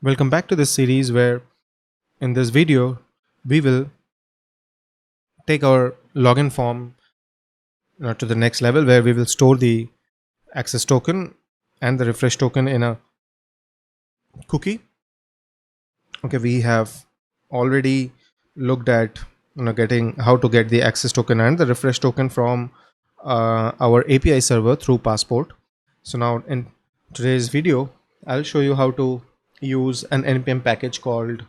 Welcome back to this series where in this video we will take our login form to the next level where we will store the access token and the refresh token in a cookie. Okay, we have already looked at getting how to get the access token and the refresh token from our API server through Passport. So now in today's video, I'll show you how to use an npm package called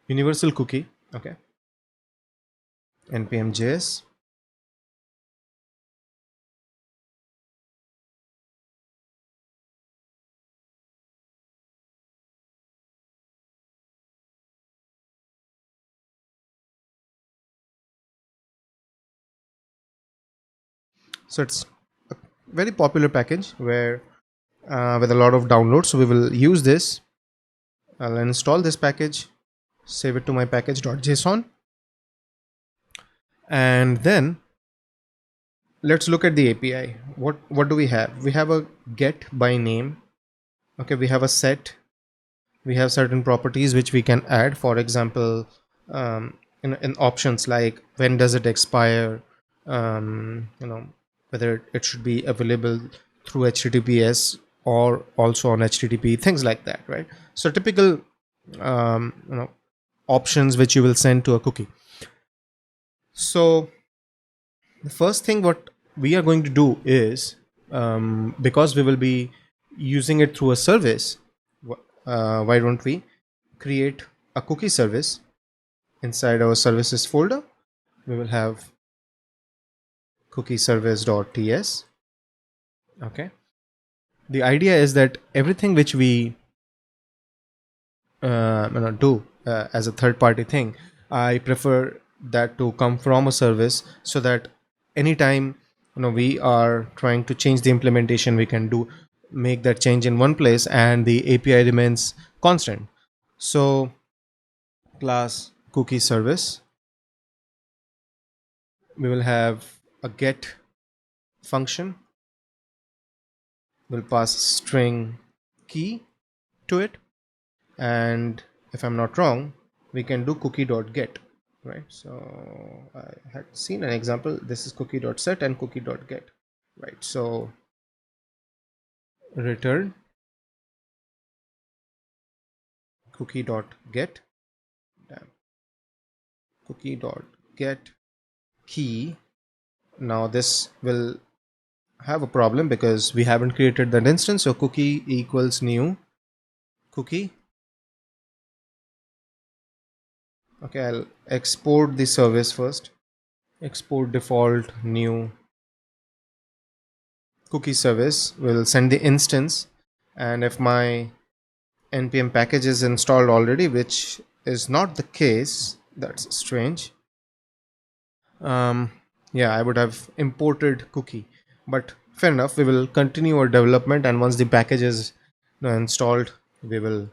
universal cookie. Okay, npm.js. So it's a very popular package where with a lot of downloads. So we will use this. I'll install this package, save it to my package.json, and then let's look at the API. What do we have? We have a get by name. Okay, we have a set. We have certain properties which we can add. For example, in options like when does it expire, whether it should be available through HTTPS or also on HTTP, things like that, right? So typical um, you know options which you will send to a cookie. So the first thing what we are going to do is, because we will be using it through a service, why don't we create a cookie service inside our services folder? We will have cookie service.ts. Okay, the idea is that everything which we do as a third party thing, I prefer that to come from a service, so that anytime we are trying to change the implementation, we can do make that change in one place and the API remains constant. So class cookie service, we will have a get function, will pass string key to it, and if I'm not wrong, we can do cookie.get, right? So I had seen an example. This is cookie.set and cookie.get, right? So return cookie.get, cookie.get key. Now this will have a problem because we haven't created that instance. So cookie equals new cookie. Okay, I'll export the service first. Export default new cookie service will send the instance, and if my npm package is installed already, which is not the case, that's strange. Yeah, I would have imported cookie, but fair enough, we will continue our development, and once the package is installed, we will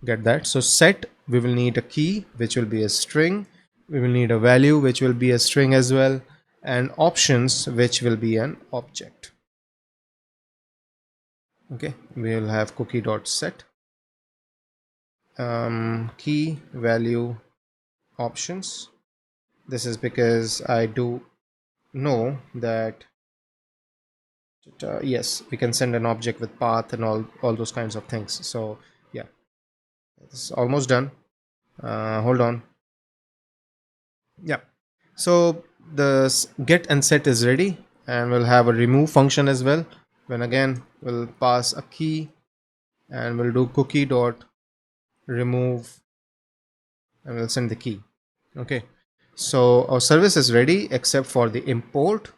get that. So set, we will need a key which will be a string, we will need a value which will be a string as well, and options which will be an object. Okay, we will have cookie.set key value options. This is because I do know that yes, we can send an object with path and all those kinds of things. So yeah, it's almost done. Hold on. Yeah, so the get and set is ready, and we'll have a remove function as well. When again we'll pass a key, and we'll do cookie dot remove, and we'll send the key. Okay, so our service is ready except for the import,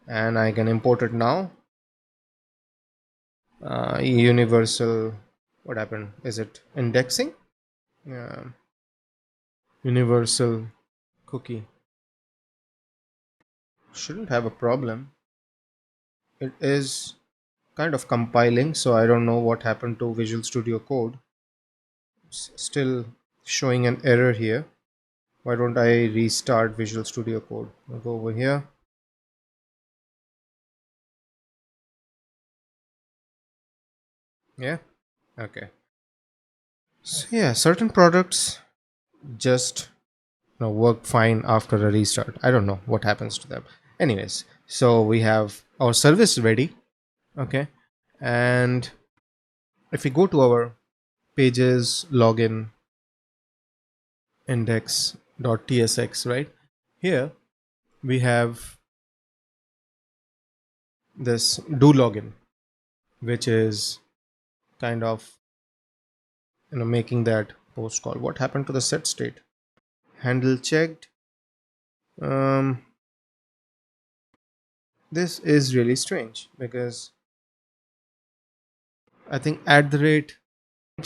and I can import it now. Universal, what happened? Is it indexing? Universal cookie shouldn't have a problem. It is kind of compiling, so I don't know what happened to Visual Studio Code. It's still showing an error here. Why don't I restart Visual Studio Code? I'll go over here. Yeah, okay. So yeah, certain products just work fine after a restart. I don't know what happens to them. Anyways, so we have our service ready. Okay. And if we go to our pages login index.tsx, right? Here we have this do login, which is kind of making that post call. What happened to the set state? Handle checked. Um, this is really strange because I think at the rate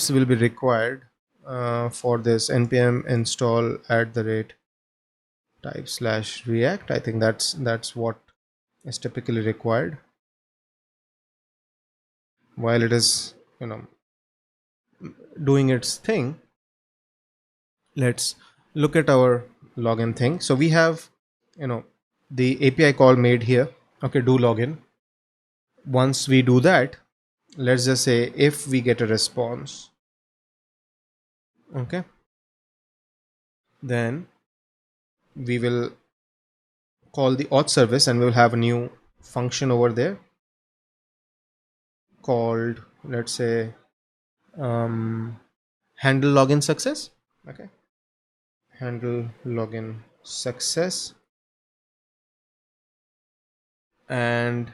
will be required for this npm install at the rate type slash react. I think that's what is typically required while it is doing its thing. Let's look at our login thing. So we have you know the api call made here. Okay, do login. Once we do that, let's just say if we get a response, okay, then we will call the auth service and we will have a new function over there called, let's say, handle login success. Okay, handle login success, and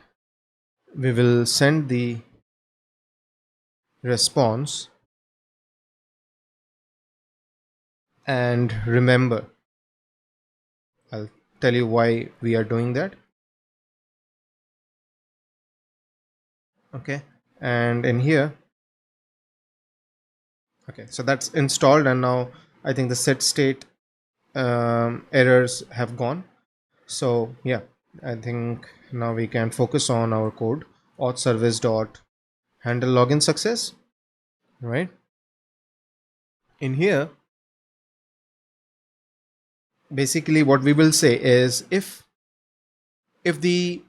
we will send the response. And remember, I'll tell you why we are doing that. Okay, and in here, okay, so that's installed, and now I think the set state errors have gone. So yeah, I think now we can focus on our code. Auth service dot handle login success, right? In here, basically what we will say is if the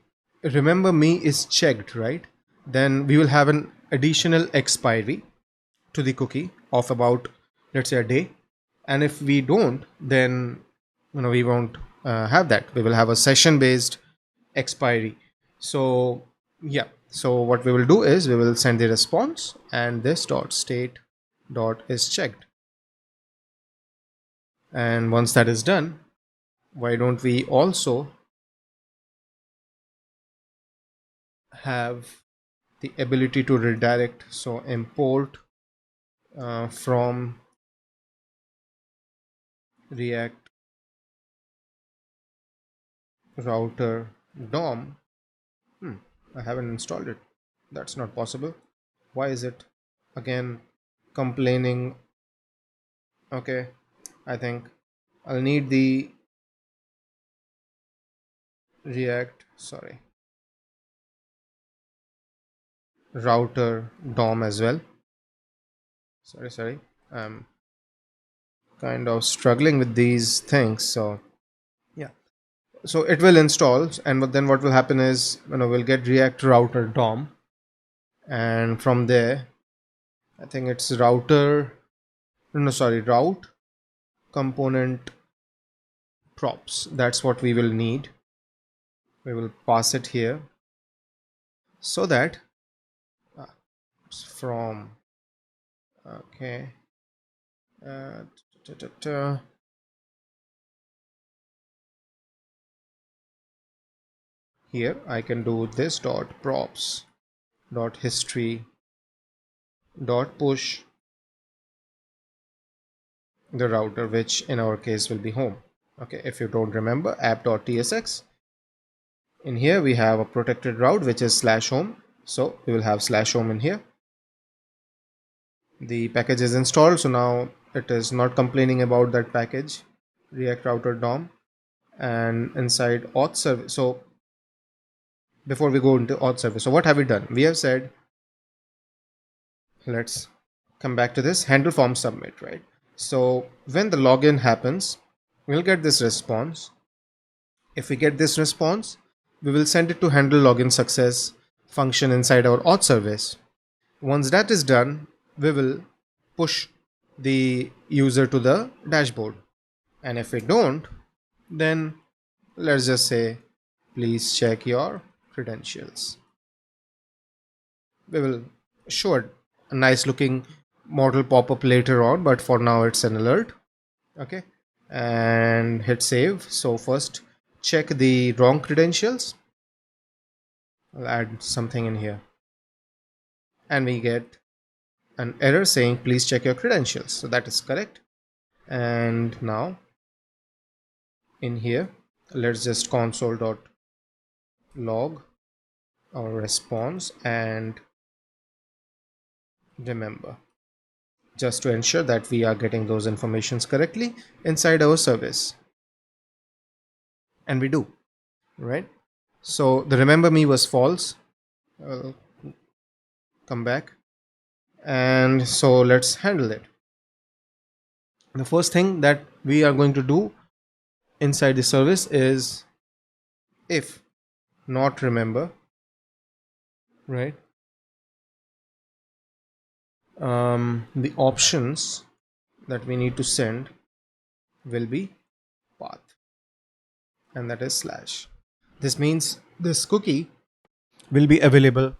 remember me is checked, right, then we will have an additional expiry to the cookie of about, let's say, a day. And if we don't, then we won't have that. We will have a session based expiry. So yeah, so what we will do is we will send the response and this dot state dot is checked. And once that is done, why don't we also have the ability to redirect? So import from react router DOM. I haven't installed it. That's not possible. Why is it again complaining? Okay, I think I'll need the react, sorry, router DOM as well. Sorry, I'm kind of struggling with these things. So yeah, so it will install, and then what will happen is we'll get react router DOM, and from there I think it's router, no, sorry, route component props. That's what we will need. We will pass it here so that it's from, okay, uh, ta- ta- ta- here I can do this dot props dot history dot push the router, which in our case will be home. Okay, if you don't remember, app.tsx, in here we have a protected route which is /home, so we will have /home in here. The package is installed, so now it is not complaining about that package, react router DOM. And inside auth service, so before we go into auth service, so what have we done? We have said, let's come back to this handle form submit, right? So when the login happens, we'll get this response. If we get this response, we will send it to handle login success function inside our auth service. Once that is done, we will push the user to the dashboard. And if we don't, then let's just say, please check your credentials. We will show a nice looking model pop up later on, but for now it's an alert. Okay, and hit save. So first check the wrong credentials. I'll add something in here, and we get an error saying please check your credentials. So that is correct. And now in here, let's just console.log our response and remember, just to ensure that we are getting those informations correctly inside our service. And we do, right? So the remember me was false. I'll come back, and so let's handle it. The first thing that we are going to do inside the service is if not remember, right? The options that we need to send will be path, and that is slash. This means this cookie will be available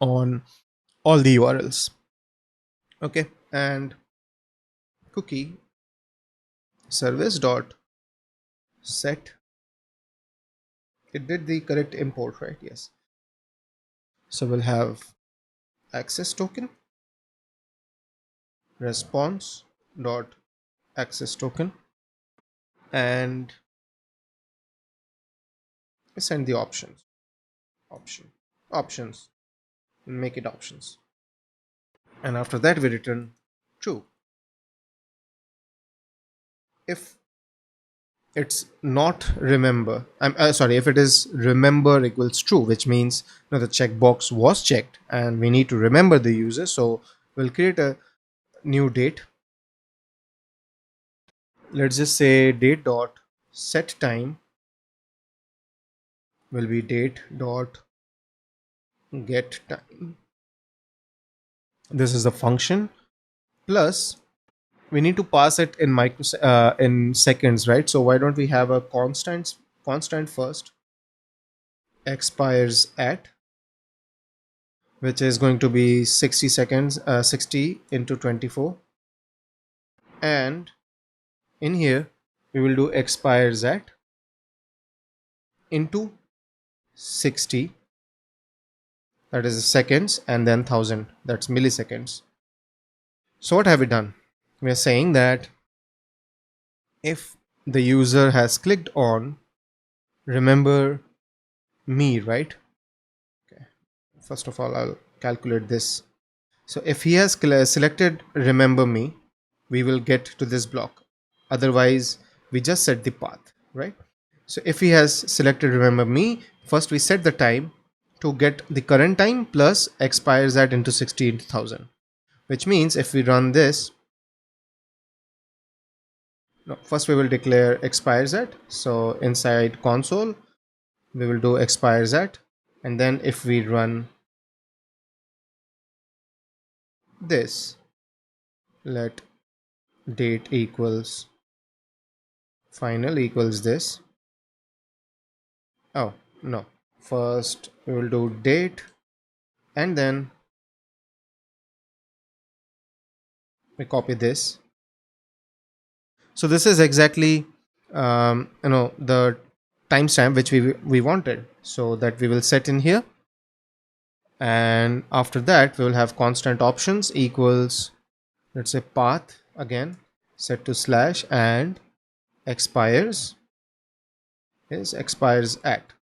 on all the URLs. Okay, and cookie service dot set, it did the correct import, right? Yes. So we'll have access token response dot access token, and send the options, make it options, and after that we return true. If it's not remember, I'm sorry, if it is remember equals true, which means the checkbox was checked and we need to remember the user, so we'll create a new date. Let's just say date dot set time will be date dot get time. This is the function, plus we need to pass it in in seconds, right? So why don't we have a constant first, expires at, which is going to be 60 seconds, 60 into 24, and in here we will do expires at into 60, that is seconds, and then 1000, that's milliseconds. So what have we done? We are saying that if the user has clicked on remember me, right? Okay, first of all I'll calculate this. So if he has selected remember me, we will get to this block. Otherwise, we just set the path, right? So if he has selected remember me, first we set the time to get the current time plus expires at into 60 into 1000, which means if we run this, no, first we will declare expires at. So inside console, we will do expires at, and then if we run this, let date equals final equals this. Oh no, first we will do date, and then we copy this. So this is exactly the timestamp which we wanted, so that we will set in here, and after that we will have constant options equals, let's say path again, set to slash, and expires is expires at.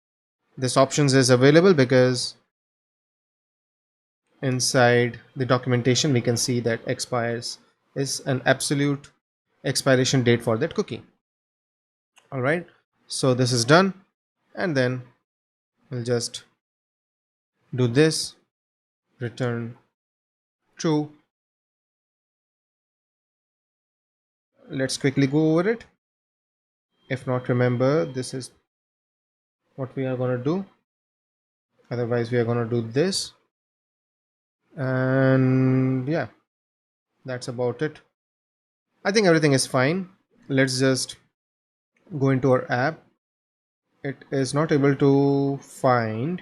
This options is available because inside the documentation we can see that expires is an absolute expiration date for that cookie. All right, so this is done, and then we'll just do this, return true. Let's quickly go over it. If not remember, this is what we are going to do. Otherwise we are going to do this, and yeah, That's about it. I think everything is fine. Let's just go into our app. It is not able to find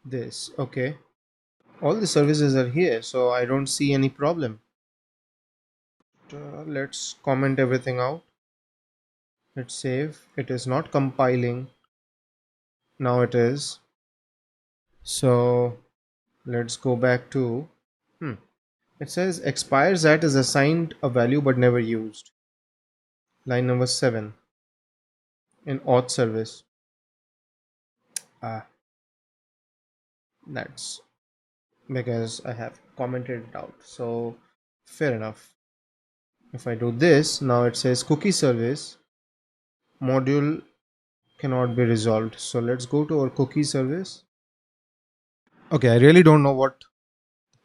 this. Okay, all the services are here, so I don't see any problem. Let's comment everything out. Let's save. It is not compiling. Now it is. So let's go back to hmm, it says expires at is assigned a value but never used. Line number 7 in auth service. Ah, that's because I have commented it out. So fair enough. If I do this, now it says cookie service module cannot be resolved. So let's go to our cookie service. Okay, I really don't know what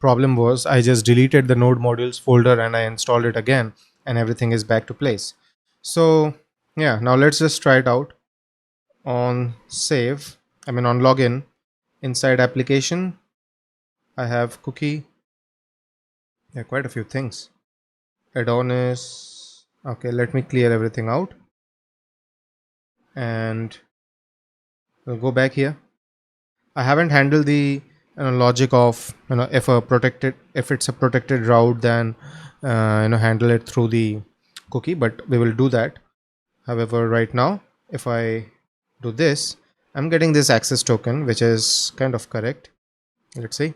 problem was. I just deleted the node modules folder and I installed it again, and everything is back to place. So yeah, now let's just try it out on save. I mean on login. Inside application I have cookie. There are quite a few things. Adonis. Okay, let me clear everything out and we'll go back here. I haven't handled the logic of if it's a protected route, then handle it through the cookie, but we will do that. However, right now, if I do this, I'm getting this access token, which is kind of correct. Let's see,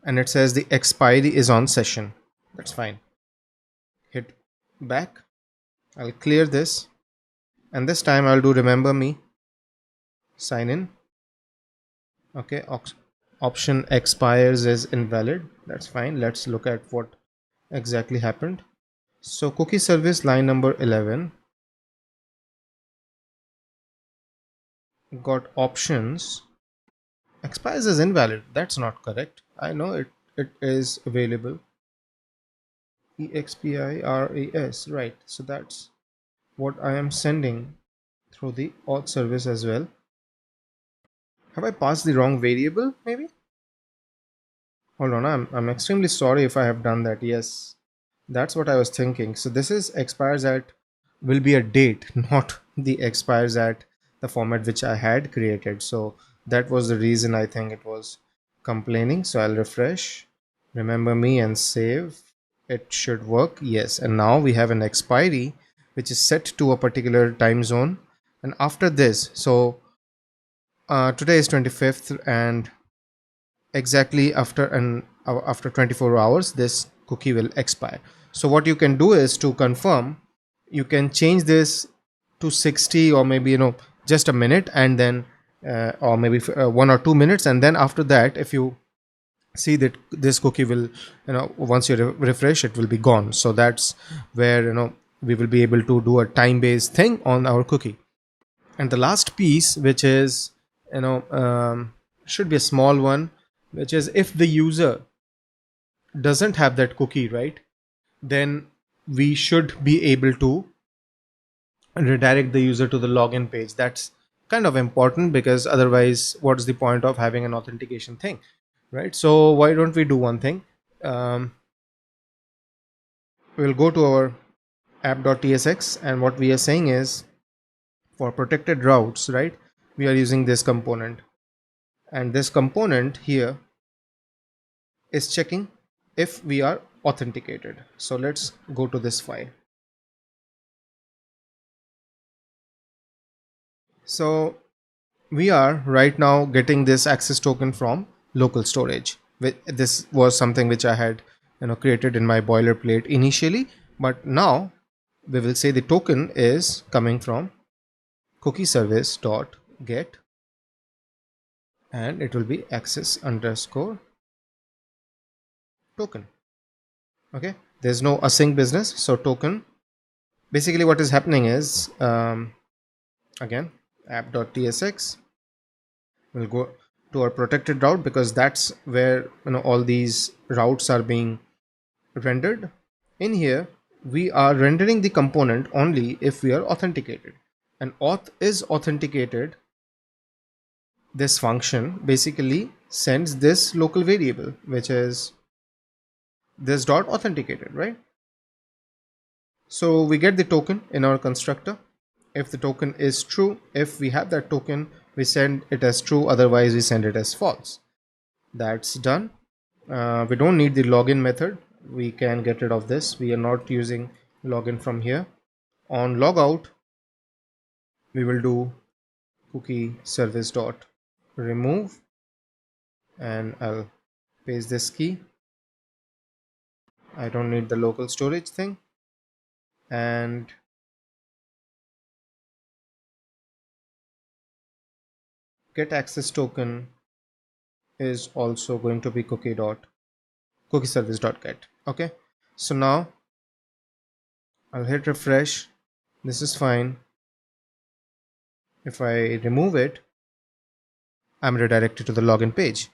and it says the expiry is on session. That's fine. Hit back. I'll clear this, and this time I'll do remember me. Sign in. Okay, option expires is invalid. That's fine. Let's look at what exactly happened. So cookie service line number 11 got options expires is invalid. That's not correct. I know it is available. Expiras, right? So that's what I am sending through the auth service as well. Have I passed the wrong variable? Maybe. Hold on, I'm extremely sorry if I have done that. Yes, that's what I was thinking. So this is expires at will be a date, not the expires at the format which I had created. So that was the reason I think it was complaining. So I'll refresh, remember me and save. It should work. Yes, and now we have an expiry which is set to a particular time zone. And after this, so today is 25th, and exactly after 24 hours this cookie will expire. So what you can do is to confirm, you can change this to 60 or maybe just a minute, and then or maybe 1 or 2 minutes, and then after that if you see that this cookie will once you refresh it will be gone. So that's where we will be able to do a time based thing on our cookie. And the last piece, which is should be a small one, which is if the user doesn't have that cookie, right, then we should be able to redirect the user to the login page. That's kind of important, because otherwise what's the point of having an authentication thing, right? So why don't we do one thing? We'll go to our app.tsx, and what we are saying is for protected routes, right, we are using this component, and this component here is checking if we are authenticated. So let's go to this file. So we are right now getting this access token from local storage. This was something which I had created in my boilerplate initially, but now we will say the token is coming from cookie service dot get, and it will be access underscore token. Okay, there's no async business, so token. Basically what is happening is again app.tsx will go to our protected route, because that's where all these routes are being rendered. In here we are rendering the component only if we are authenticated, and auth is authenticated. This function basically sends this local variable, which is this dot authenticated, right? So we get the token in our constructor. If the token is true, if we have that token, we send it as true, otherwise we send it as false. That's done. We don't need the login method. We can get rid of this. We are not using login from here. On logout, we will do cookie service dot remove, and I'll paste this key. I don't need the local storage thing. And get access token is also going to be cookie service dot get. Okay, so now I'll hit refresh. This is fine. If I remove it, I'm redirected to the login page.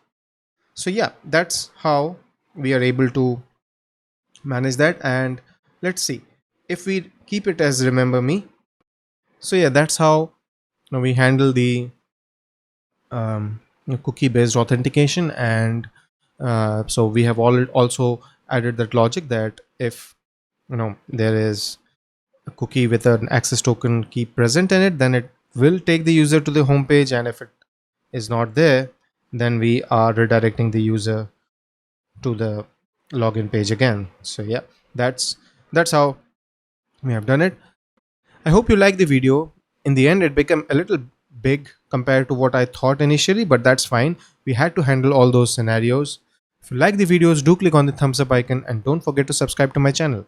So yeah, that's how we are able to manage that. And let's see if we keep it as remember me. So yeah, that's how we handle the cookie based authentication. And so we have also added that logic that if there is a cookie with an access token key present in it, then it will take the user to the home page, and if it is not there, then we are redirecting the user to the login page again. So yeah, that's how we have done it. I hope you like the video. In the end, it became a little big compared to what I thought initially, but that's fine. We had to handle all those scenarios. If you like the videos, do click on the thumbs up icon and don't forget to subscribe to my channel.